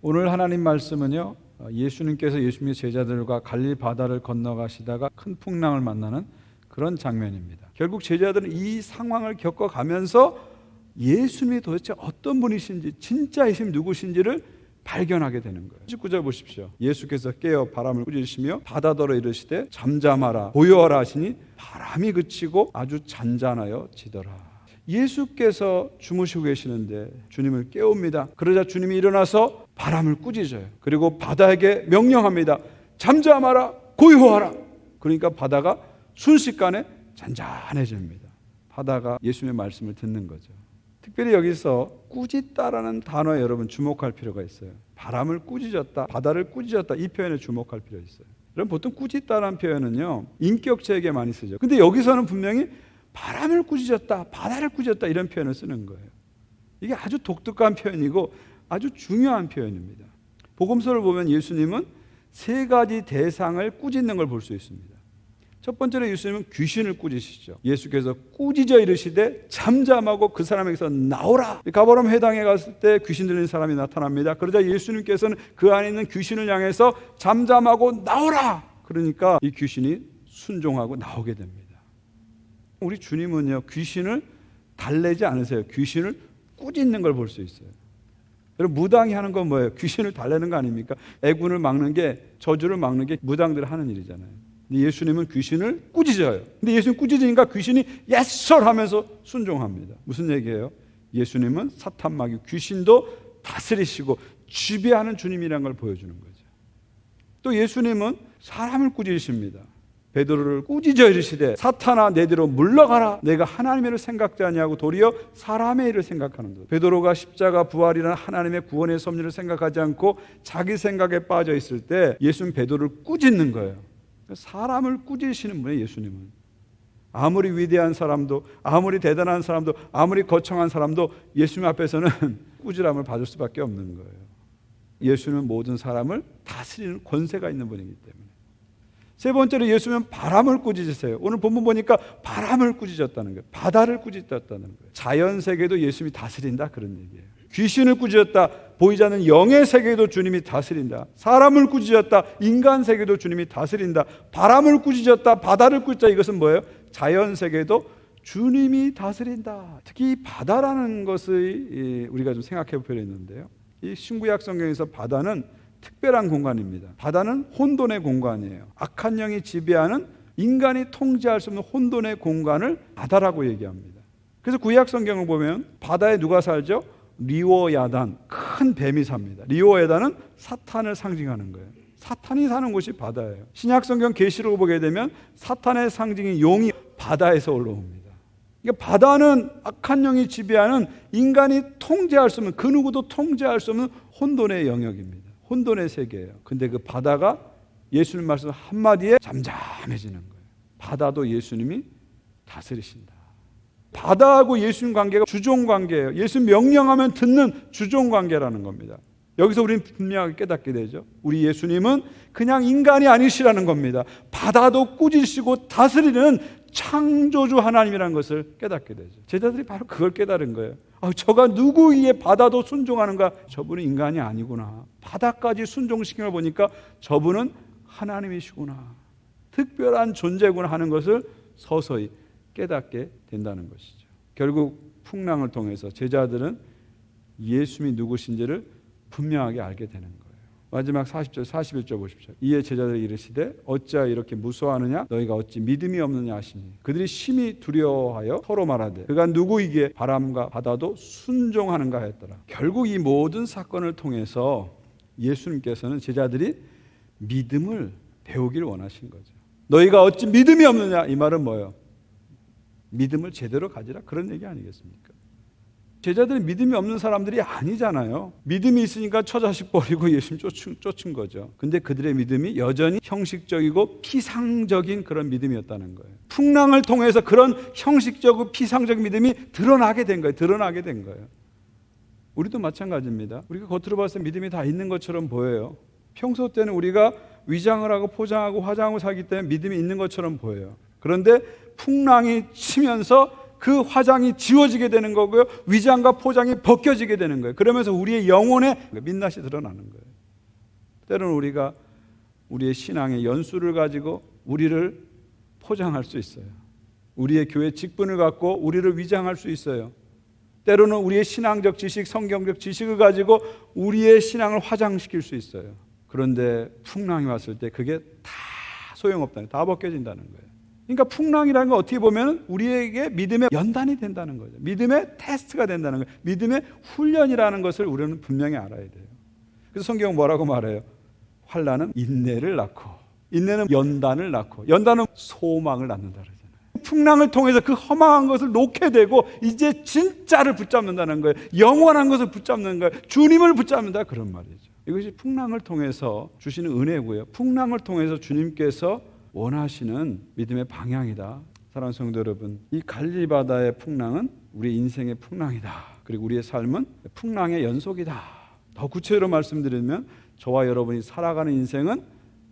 오늘 하나님 말씀은요, 예수님께서 예수님의 제자들과 갈릴리 바다를 건너가시다가 큰 풍랑을 만나는 그런 장면입니다. 결국 제자들은 이 상황을 겪어가면서 예수님이 도대체 어떤 분이신지, 진짜 예수님 누구신지를 발견하게 되는 거예요. 19절 보십시오. 예수께서 깨어 바람을 꾸짖으시며 바다더러 이르시되 잠잠하라 고요하라 하시니 바람이 그치고 아주 잔잔하여 지더라. 예수께서 주무시고 계시는데 주님을 깨웁니다. 그러자 주님이 일어나서 바람을 꾸짖어요. 그리고 바다에게 명령합니다. 잠잠하라 고요하라. 그러니까 바다가 순식간에 잔잔해집니다. 바다가 예수님의 말씀을 듣는 거죠. 특별히 여기서 꾸짖다라는 단어에 여러분 주목할 필요가 있어요. 바람을 꾸짖었다, 바다를 꾸짖었다, 이 표현에 주목할 필요가 있어요. 여러분 보통 꾸짖다라는 표현은요 인격체에게 많이 쓰죠. 근데 여기서는 분명히 바람을 꾸짖었다, 바다를 꾸짖었다 이런 표현을 쓰는 거예요. 이게 아주 독특한 표현이고 아주 중요한 표현입니다. 복음서를 보면 예수님은 세 가지 대상을 꾸짖는 걸 볼 수 있습니다. 첫 번째로 예수님은 귀신을 꾸짖으시죠. 예수께서 꾸짖어 이르시되 잠잠하고 그 사람에게서 나오라. 가버나움 회당에 갔을 때 귀신 들린 사람이 나타납니다. 그러자 예수님께서는 그 안에 있는 귀신을 향해서 잠잠하고 나오라. 그러니까 이 귀신이 순종하고 나오게 됩니다. 우리 주님은요 귀신을 달래지 않으세요. 귀신을 꾸짖는 걸 볼 수 있어요. 여러분 무당이 하는 건 뭐예요? 귀신을 달래는 거 아닙니까? 애군을 막는 게, 저주를 막는 게 무당들이 하는 일이잖아요. 근데 예수님은 귀신을 꾸짖어요. 근데 예수님 꾸짖으니까 귀신이 예설 하면서 순종합니다. 무슨 얘기예요? 예수님은 사탄 마귀 귀신도 다스리시고 지배하는 주님이라는 걸 보여주는 거죠. 또 예수님은 사람을 꾸짖으십니다. 베드로를 꾸짖어 이르시되 사탄아 내 뒤로 물러가라. 내가 하나님의 일을 생각지 아니하고 도리어 사람의 일을 생각하는 것. 베드로가 십자가 부활이라는 하나님의 구원의 섭리를 생각하지 않고 자기 생각에 빠져 있을 때 예수님 베드로를 꾸짖는 거예요. 사람을 꾸짖으시는 분이에요. 예수님은 아무리 위대한 사람도, 아무리 대단한 사람도, 아무리 거창한 사람도 예수님 앞에서는 꾸지람을 받을 수밖에 없는 거예요. 예수님은 모든 사람을 다스리는 권세가 있는 분이기 때문에. 세 번째로 예수님은 바람을 꾸짖으세요. 오늘 본문 보니까 바람을 꾸짖었다는 거예요. 바다를 꾸짖었다는 거예요. 자연 세계도 예수님이 다스린다 그런 얘기예요. 귀신을 꾸짖었다, 보이지 않는 영의 세계도 주님이 다스린다. 사람을 꾸짖었다, 인간 세계도 주님이 다스린다. 바람을 꾸짖었다, 바다를 꾸짖었다. 이것은 뭐예요? 자연 세계도 주님이 다스린다. 특히 이 바다라는 것을 우리가 좀 생각해 볼 필요가 있는데요. 이 신구약 성경에서 바다는 특별한 공간입니다. 바다는 혼돈의 공간이에요. 악한 영이 지배하는, 인간이 통제할 수 없는 혼돈의 공간을 바다라고 얘기합니다. 그래서 구약 성경을 보면 바다에 누가 살죠? 리오야단, 큰 뱀이 삽니다. 리오야단은 사탄을 상징하는 거예요. 사탄이 사는 곳이 바다예요. 신약 성경 계시록을 보게 되면 사탄의 상징인 용이 바다에서 올라옵니다. 그러니까 바다는 악한 영이 지배하는, 인간이 통제할 수 없는, 그 누구도 통제할 수 없는 혼돈의 영역입니다. 혼돈의 세계예요. 근데 그 바다가 예수님 말씀 한마디에 잠잠해지는 거예요. 바다도 예수님이 다스리신다. 바다하고 예수님 관계가 주종 관계예요. 예수님 명령하면 듣는 주종 관계라는 겁니다. 여기서 우리는 분명하게 깨닫게 되죠. 우리 예수님은 그냥 인간이 아니시라는 겁니다. 바다도 꾸짖으시고 다스리는 창조주 하나님이라는 것을 깨닫게 되죠. 제자들이 바로 그걸 깨달은 거예요. 저가 누구이기에 바다도 순종하는가? 저분은 인간이 아니구나. 바다까지 순종시킨 걸 보니까 저분은 하나님이시구나. 특별한 존재구나 하는 것을 서서히 깨닫게 된다는 것이죠. 결국 풍랑을 통해서 제자들은 예수님이 누구신지를 분명하게 알게 되는 거예요. 마지막 40절, 41절 보십시오. 이에 제자들이 이르시되 어찌하여 이렇게 무서워하느냐? 너희가 어찌 믿음이 없느냐 하시니 그들이 심히 두려워하여 서로 말하되 그가 누구이기에 바람과 바다도 순종하는가 하였더라. 결국 이 모든 사건을 통해서 예수님께서는 제자들이 믿음을 배우기를 원하신 거죠. 너희가 어찌 믿음이 없느냐? 이 말은 뭐예요? 믿음을 제대로 가지라 그런 얘기 아니겠습니까? 제자들은 믿음이 없는 사람들이 아니잖아요. 믿음이 있으니까 처자식 버리고 예수님 쫓은 거죠. 근데 그들의 믿음이 여전히 형식적이고 피상적인 그런 믿음이었다는 거예요. 풍랑을 통해서 그런 형식적이고 피상적인 믿음이 드러나게 된 거예요. 우리도 마찬가지입니다. 우리가 겉으로 봤을 때 믿음이 다 있는 것처럼 보여요. 평소 때는 우리가 위장을 하고 포장하고 화장하고 살기 때문에 믿음이 있는 것처럼 보여요. 그런데 풍랑이 치면서 그 화장이 지워지게 되는 거고요. 위장과 포장이 벗겨지게 되는 거예요. 그러면서 우리의 영혼에 민낯이 드러나는 거예요. 때로는 우리가 우리의 신앙의 연수를 가지고 우리를 포장할 수 있어요. 우리의 교회 직분을 갖고 우리를 위장할 수 있어요. 때로는 우리의 신앙적 지식, 성경적 지식을 가지고 우리의 신앙을 화장시킬 수 있어요. 그런데 풍랑이 왔을 때 그게 다 소용없다는 거예요. 다 벗겨진다는 거예요. 그러니까 풍랑이라는 건 어떻게 보면 우리에게 믿음의 연단이 된다는 거죠. 믿음의 테스트가 된다는 거예요. 믿음의 훈련이라는 것을 우리는 분명히 알아야 돼요. 그래서 성경은 뭐라고 말해요? 환난은 인내를 낳고, 인내는 연단을 낳고, 연단은 소망을 낳는다 그러잖아요. 풍랑을 통해서 그 허망한 것을 놓게 되고 이제 진짜를 붙잡는다는 거예요. 영원한 것을 붙잡는 거예요. 주님을 붙잡는다 그런 말이죠. 이것이 풍랑을 통해서 주시는 은혜고요. 풍랑을 통해서 주님께서 원하시는 믿음의 방향이다. 사랑하는 성도 여러분, 이 갈릴리 바다의 풍랑은 우리 인생의 풍랑이다. 그리고 우리의 삶은 풍랑의 연속이다. 더 구체적으로 말씀드리면 저와 여러분이 살아가는 인생은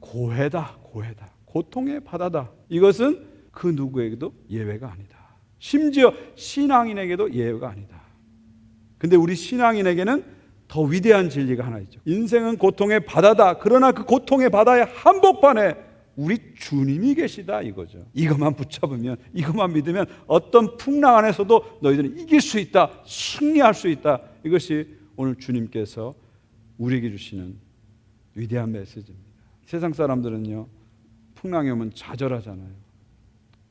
고해다. 고해다. 고통의 바다다. 이것은 그 누구에게도 예외가 아니다. 심지어 신앙인에게도 예외가 아니다. 근데 우리 신앙인에게는 더 위대한 진리가 하나 있죠. 인생은 고통의 바다다. 그러나 그 고통의 바다의 한복판에 우리 주님이 계시다 이거죠. 이것만 붙잡으면, 이것만 믿으면 어떤 풍랑 안에서도 너희들은 이길 수 있다. 승리할 수 있다. 이것이 오늘 주님께서 우리에게 주시는 위대한 메시지입니다. 세상 사람들은요, 풍랑이 오면 좌절하잖아요.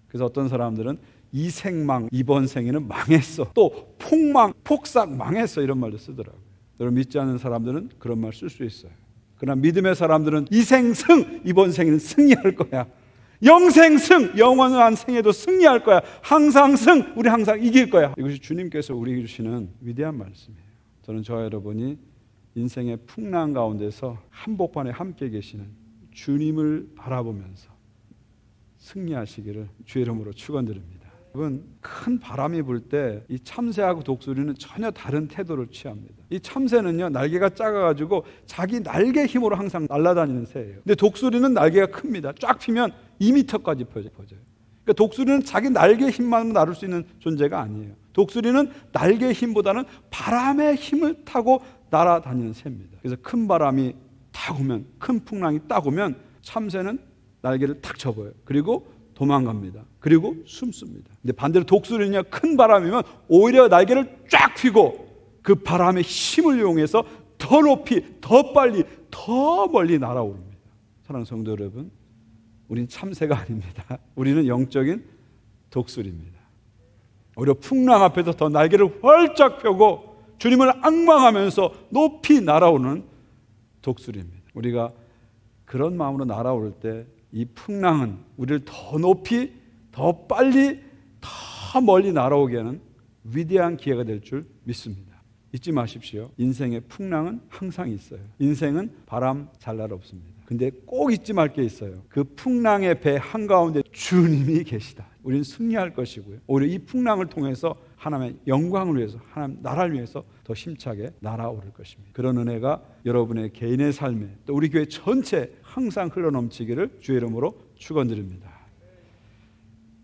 그래서 어떤 사람들은 이 생망, 이번 생에는 망했어. 또 폭망, 폭삭 망했어. 이런 말도 쓰더라고요. 여러분, 믿지 않는 사람들은 그런 말 쓸 수 있어요. 그러나 믿음의 사람들은 이생승, 이번 생에는 승리할 거야. 영생승, 영원한 생에도 승리할 거야. 항상 승, 우리 항상 이길 거야. 이것이 주님께서 우리에게 주시는 위대한 말씀이에요. 저는 저와 여러분이 인생의 풍랑 가운데서 한복판에 함께 계시는 주님을 바라보면서 승리하시기를 주의 이름으로 축원드립니다. 여러분, 큰 바람이 불 때 이 참새하고 독수리는 전혀 다른 태도를 취합니다. 이 참새는요, 날개가 작아가지고 자기 날개 힘으로 항상 날아다니는 새예요. 근데 독수리는 날개가 큽니다. 쫙 피면 2m까지 퍼져요. 그러니까 독수리는 자기 날개 힘만 나를 수 있는 존재가 아니에요. 독수리는 날개 힘보다는 바람의 힘을 타고 날아다니는 새입니다. 그래서 큰 바람이 딱 오면, 큰 풍랑이 딱 오면 참새는 날개를 탁 접어요. 그리고 도망갑니다. 그리고 숨습니다. 근데 반대로 독수리는요, 큰 바람이면 오히려 날개를 쫙 펴고 그 바람의 힘을 이용해서 더 높이, 더 빨리, 더 멀리 날아오릅니다. 사랑하는 성도 여러분, 우린 참새가 아닙니다. 우리는 영적인 독수리입니다. 오히려 풍랑 앞에서 더 날개를 활짝 펴고 주님을 앙망하면서 높이 날아오는 독수리입니다. 우리가 그런 마음으로 날아올 때 이 풍랑은 우리를 더 높이, 더 빨리, 더 멀리 날아오게 하는 위대한 기회가 될 줄 믿습니다. 잊지 마십시오. 인생의 풍랑은 항상 있어요. 인생은 바람 잘 날 없습니다. 근데 꼭 잊지 말 게 있어요. 그 풍랑의 배 한가운데 주님이 계시다. 우리는 승리할 것이고요. 오히려 이 풍랑을 통해서 하나님의 영광을 위해서, 하나님 나라를 위해서 더 힘차게 날아오를 것입니다. 그런 은혜가 여러분의 개인의 삶에, 또 우리 교회 전체 항상 흘러넘치기를 주의 이름으로 축원드립니다.